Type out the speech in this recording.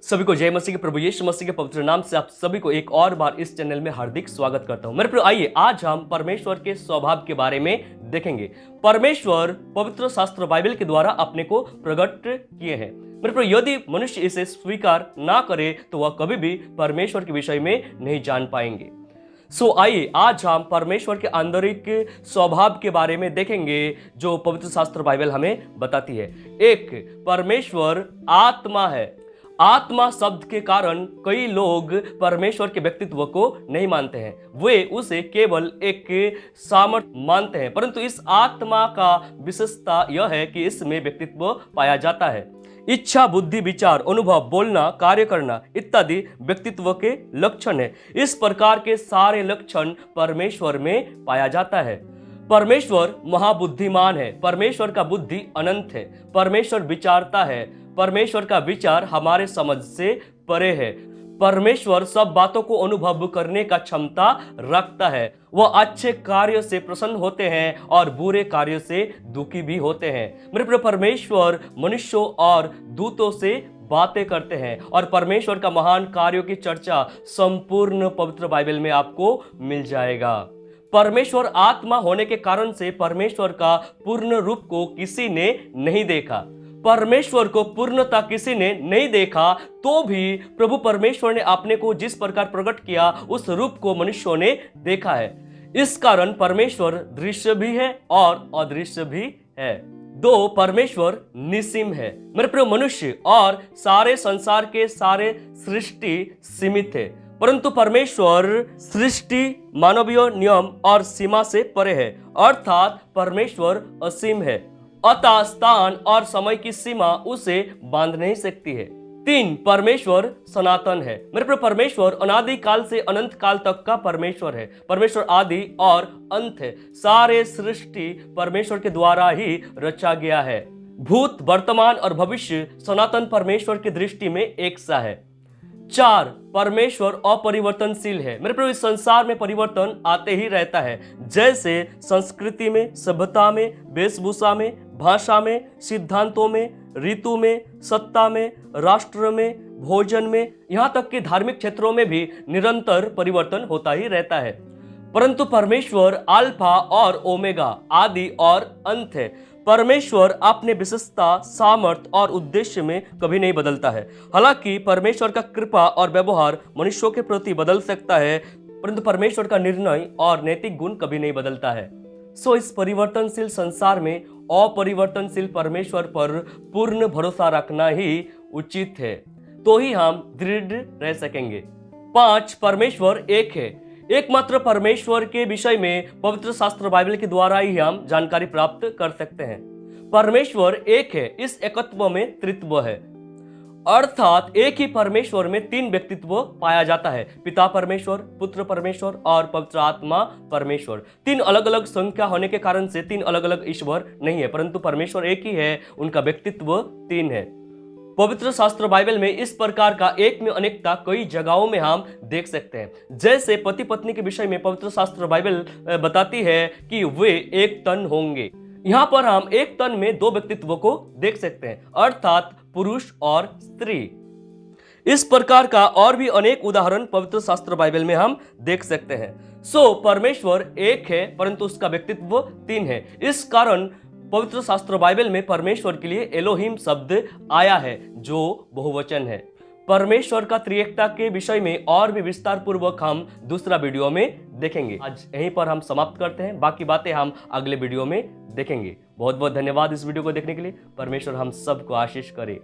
सभी को जय मसीह के प्रभु यीशु मसीह के पवित्र नाम से आप सभी को एक और बार इस चैनल में हार्दिक स्वागत करता हूं। मेरे प्रिय आइए आज हम परमेश्वर के स्वभाव के बारे में देखेंगे। परमेश्वर पवित्र शास्त्र बाइबल के द्वारा अपने को प्रकट किए हैं। मेरे प्रिय यदि मनुष्य इसे स्वीकार ना करे तो वह कभी भी परमेश्वर के विषय में नहीं जान पाएंगे। आइए आज हम परमेश्वर के आंतरिक स्वभाव के बारे में देखेंगे जो पवित्र शास्त्र बाइबल हमें बताती है। एक, परमेश्वर आत्मा है। आत्मा शब्द के कारण कई लोग परमेश्वर के व्यक्तित्व को नहीं मानते हैं, वे उसे केवल एक सामर्थ्य मानते हैं, परंतु इस आत्मा का विशेषता यह है कि इसमें व्यक्तित्व पाया जाता है। इच्छा, बुद्धि, विचार, अनुभव, बोलना, कार्य करना इत्यादि व्यक्तित्व के लक्षण है। इस प्रकार के सारे लक्षण परमेश्वर में पाया जाता है। परमेश्वर महाबुद्धिमान है। परमेश्वर का बुद्धि अनंत है। परमेश्वर विचारता है। परमेश्वर का विचार हमारे समझ से परे है। परमेश्वर सब बातों को अनुभव करने का क्षमता रखता है। वह अच्छे कार्य से प्रसन्न होते हैं और बुरे कार्य से दुखी भी होते हैं। मेरे प्रिय, परमेश्वर मनुष्यों और दूतों से बातें करते हैं और परमेश्वर का महान कार्यों की चर्चा संपूर्ण पवित्र बाइबल में आपको मिल जाएगा। परमेश्वर आत्मा होने के कारण से परमेश्वर का पूर्ण रूप को किसी ने नहीं देखा। परमेश्वर को पूर्णता किसी ने नहीं देखा, तो भी प्रभु परमेश्वर ने अपने को जिस प्रकार प्रकट किया उस रूप को मनुष्यों ने देखा है। इस कारण परमेश्वर दृश्य भी है और अदृश्य भी है। दो, परमेश्वर निसीम है। मेरे प्रिय, मनुष्य और सारे संसार के सारे सृष्टि सीमित है, परंतु परमेश्वर सृष्टि मानवीय नियम और सीमा से परे है, अर्थात परमेश्वर असीम है। अतः स्थान और समय की सीमा उसे बांध नहीं सकती है। तीन, परमेश्वर सनातन है। मेरे प्रिय, परमेश्वर अनादि काल से अनंत काल तक का परमेश्वर है। परमेश्वर आदि और अंत है। सारे सृष्टि परमेश्वर के द्वारा ही रचा गया है। भूत, वर्तमान और भविष्य सनातन परमेश्वर की दृष्टि में एक सा है। चार, परमेश्वर अपरिवर्तनशील है। मेरे प्रिय, इस संसार में परिवर्तन आते ही रहता है, जैसे संस्कृति में, सभ्यता में, वेशभूषा में, भाषा में, सिद्धांतों में, ऋतु में, सत्ता में, राष्ट्र में, भोजन में, यहाँ तक कि धार्मिक क्षेत्रों में भी निरंतर परिवर्तन होता ही रहता है। परंतु परमेश्वर अल्फा और ओमेगा, आदि और अंत है। परमेश्वर अपने विशेषता, सामर्थ्य और उद्देश्य में कभी नहीं बदलता है। हालांकि परमेश्वर का कृपा और व्यवहार मनुष्यों के प्रति बदल सकता है, परंतु परमेश्वर का निर्णय और नैतिक गुण कभी नहीं बदलता है। इस परिवर्तनशील संसार में अपरिवर्तनशील परमेश्वर पर पूर्ण भरोसा रखना ही उचित है, तो ही हम दृढ़ रह सकेंगे। पांच, परमेश्वर एक है। एकमात्र परमेश्वर के विषय में पवित्र शास्त्र बाइबल के द्वारा ही हम जानकारी प्राप्त कर सकते हैं। परमेश्वर एक है, इस एकत्व में त्रित्व है, अर्थात एक ही परमेश्वर में तीन व्यक्तित्व पाया जाता है। पिता परमेश्वर, पुत्र परमेश्वर और पवित्र आत्मा परमेश्वर। तीन अलग अलग संख्या होने के कारण से तीन अलग अलग ईश्वर नहीं है, परंतु परमेश्वर एक ही है, उनका व्यक्तित्व तीन है। पवित्र शास्त्र बाइबल में इस प्रकार का एक में अनेकता कई जगहों में हम देख सकते हैं। जैसे पति पत्नी के विषय में पवित्र शास्त्र बाइबल बताती है कि वे एक तन होंगे। यहाँ पर हम एक तन में दो व्यक्तित्व को देख सकते हैं, अर्थात पुरुष और स्त्री। इस प्रकार का और भी अनेक उदाहरण पवित्र शास्त्र बाइबल में हम देख सकते हैं। परमेश्वर एक है, परंतु उसका व्यक्तित्व तीन है। इस कारण पवित्र शास्त्र बाइबल में परमेश्वर के लिए एलोहिम शब्द आया है, जो बहुवचन है। परमेश्वर का त्रिएकता के विषय में और भी विस्तार पूर्वक हम दूसरा वीडियो में देखेंगे। आज यहीं पर हम समाप्त करते हैं, बाकी बातें हम अगले वीडियो में देखेंगे। बहुत बहुत धन्यवाद इस वीडियो को देखने के लिए। परमेश्वर हम सबको आशीष करे।